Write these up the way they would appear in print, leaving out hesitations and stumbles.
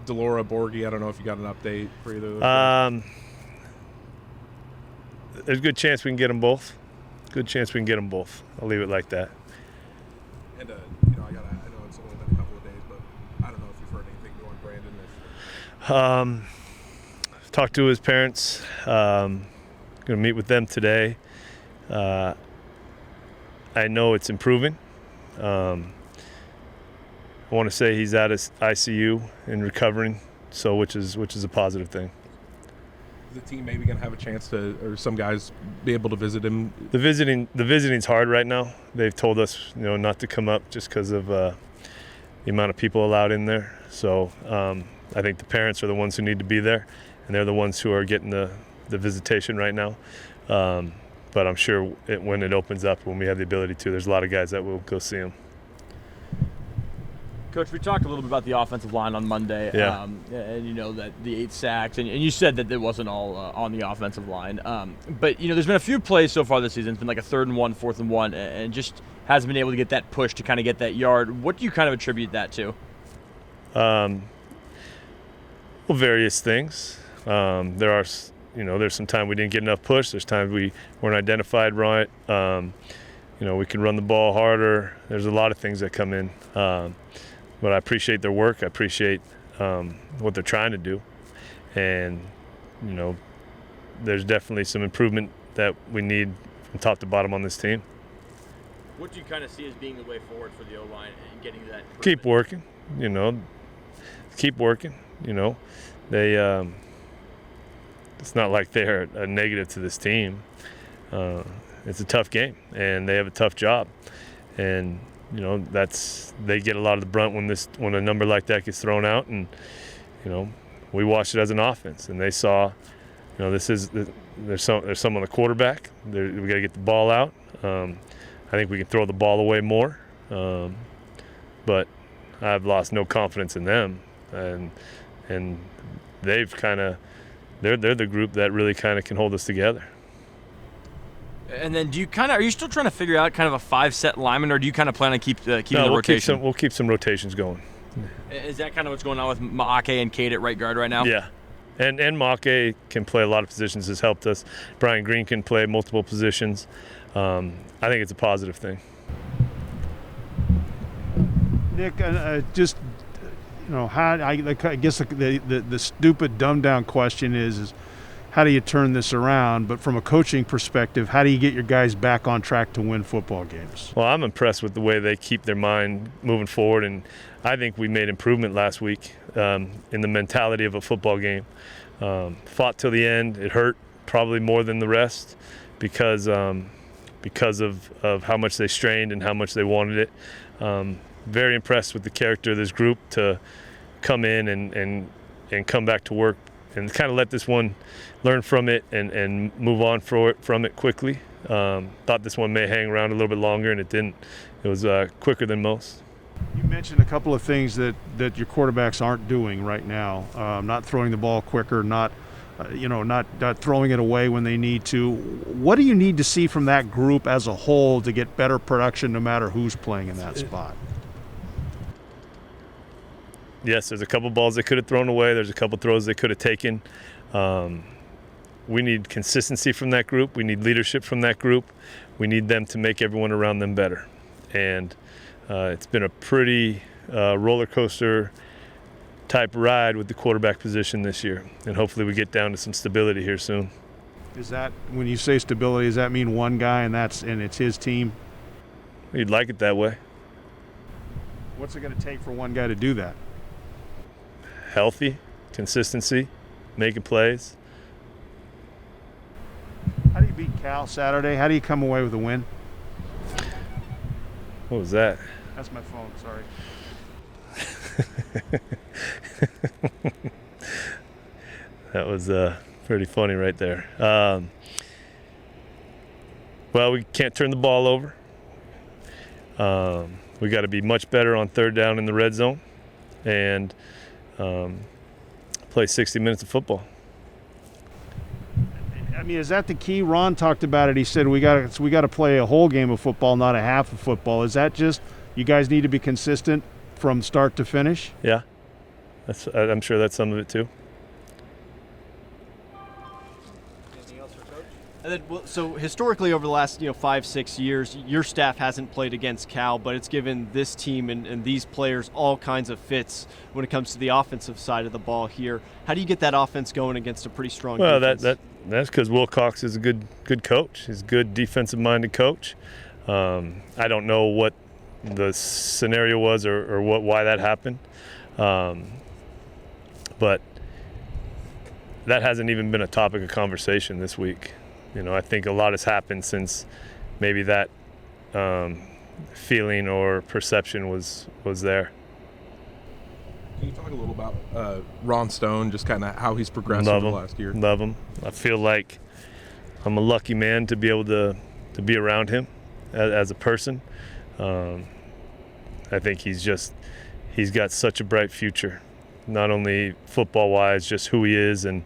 Delora, Borghi. I don't know if you got an update for either of those guys. There's a good chance we can get them both. Good chance we can get them both. I'll leave it like that. And, I know it's only been a couple of days, but I don't know if you've heard anything new on Brandon. Talked to his parents. Going to meet with them today. I know it's improving. I want to say he's at his ICU and recovering, so which is a positive thing. Is the team maybe going to have a chance to, or some guys be able to visit him? The visiting's hard right now. They've told us, not to come up just because of the amount of people allowed in there. So I think the parents are the ones who need to be there, and they're the ones who are getting the visitation right now. But I'm sure when it opens up, when we have the ability to, there's a lot of guys that will go see him. Coach, we talked a little bit about the offensive line on Monday, Yeah. and that the 8 sacks, and you said that it wasn't all on the offensive line. But there's been a few plays so far this season. It's been like a 3rd and 1, 4th and 1, and just hasn't been able to get that push to kind of get that yard. What do you kind of attribute that to? Well, various things. There's some time we didn't get enough push. There's times we weren't identified right. We can run the ball harder. There's a lot of things that come in. But I appreciate their work. I appreciate what they're trying to do. And, there's definitely some improvement that we need from top to bottom on this team. What do you kind of see as being the way forward for the O-line and getting to that improvement? Keep working, Keep working, They, it's not like they're a negative to this team. It's a tough game, and they have a tough job. And, they get a lot of the brunt when a number like that gets thrown out, and we watched it as an offense, and they saw, there's some on the quarterback. We got to get the ball out. I think we can throw the ball away more, but I've lost no confidence in them, and they've they're the group that really kind of can hold us together. And then are you still trying to figure out kind of a 5-set lineman, or do you kind of plan on keeping the rotation? We'll keep some rotations going. Is that kind of what's going on with Maake and Cade at right guard right now? Yeah. And Maake can play a lot of positions, has helped us. Brian Green can play multiple positions. I think it's a positive thing. Nick, I guess the stupid dumbed down question is how do you turn this around? But from a coaching perspective, how do you get your guys back on track to win football games? Well, I'm impressed with the way they keep their mind moving forward, and I think we made improvement last week in the mentality of a football game. Fought till the end. It hurt probably more than the rest because of how much they strained and how much they wanted it. Very impressed with the character of this group to come in and come back to work and kind of let this one learn from it and move on from it quickly. Thought this one may hang around a little bit longer, and it didn't. It was quicker than most. You mentioned a couple of things that your quarterbacks aren't doing right now. Not throwing the ball quicker, not throwing it away when they need to. What do you need to see from that group as a whole to get better production no matter who's playing in that spot? Yes, there's a couple balls they could have thrown away. There's a couple throws they could have taken. We need consistency from that group. We need leadership from that group. We need them to make everyone around them better. And it's been a pretty roller coaster type ride with the quarterback position this year. And hopefully we get down to some stability here soon. Is that, when you say stability, does that mean one guy and it's his team? You'd like it that way. What's it going to take for one guy to do that? Healthy, consistency, making plays. How do you beat Cal Saturday? How do you come away with a win? What was that? That's my phone, sorry. That was pretty funny right there. Well, we can't turn the ball over. We got to be much better on 3rd down in the red zone and play 60 minutes of football. I mean, is that the key? Ron talked about it. He said we got to play a whole game of football, not a half of football. Is that just you guys need to be consistent from start to finish? Yeah, I'm sure that's some of it too. Anything else for Coach? And then, so historically, over the last 5-6 years, your staff hasn't played against Cal, but it's given this team and these players all kinds of fits when it comes to the offensive side of the ball here. How do you get that offense going against a pretty strong defense? That's because Wilcox is a good coach. He's a good defensive-minded coach. I don't know what the scenario was or why that happened, but that hasn't even been a topic of conversation this week. I think a lot has happened since maybe that feeling or perception was there. Can you talk a little about Ron Stone, just kind of how he's progressed over the last year? Love him. I feel like I'm a lucky man to be able to be around him as a person. I think he's got such a bright future, not only football-wise, just who he is and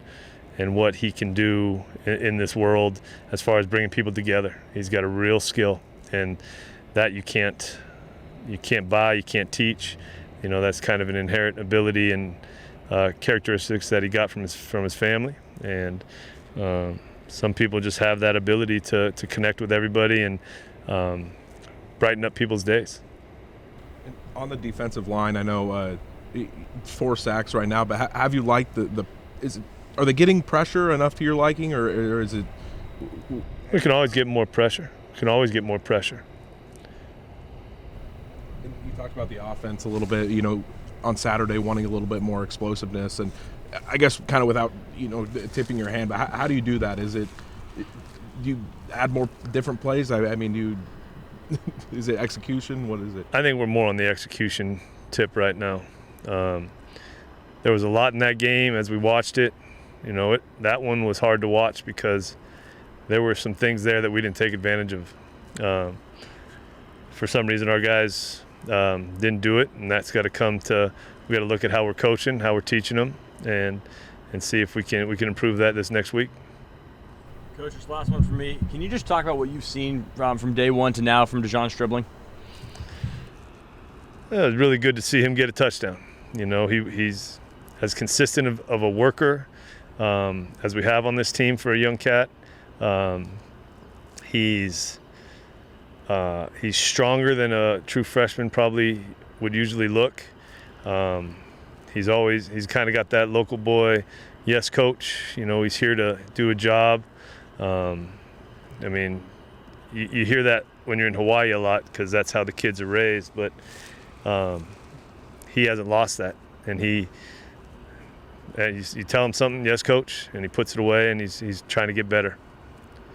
what he can do in this world as far as bringing people together. He's got a real skill, and that you can't buy, you can't teach. That's kind of an inherent ability and characteristics that he got from his family. And some people just have that ability to connect with everybody and brighten up people's days. And on the defensive line, I know 4 sacks right now, but have you liked are they getting pressure enough to your liking, or is it? We can always get more pressure. You talked about the offense a little bit, on Saturday wanting a little bit more explosiveness, and I guess kind of without, tipping your hand, but how do you do that? Do you add more different plays? I mean, is it execution? What is it? I think we're more on the execution tip right now. There was a lot in that game as we watched it. That one was hard to watch because there were some things there that we didn't take advantage of. For some reason, our guys didn't do it, and that's got to come to. We got to look at how we're coaching, how we're teaching them, and see if we can improve that this next week. Coach, this last one for me. Can you just talk about what you've seen from day one to now from Dejon Stribling? It was really good to see him get a touchdown. He's as consistent of a worker as we have on this team for a young cat. He's stronger than a true freshman probably would usually look. He's kind of got that local boy, yes, coach. He's here to do a job. I mean, you hear that when you're in Hawaii a lot because that's how the kids are raised, but he hasn't lost that. And you tell him something, yes, coach, and he puts it away, and he's trying to get better.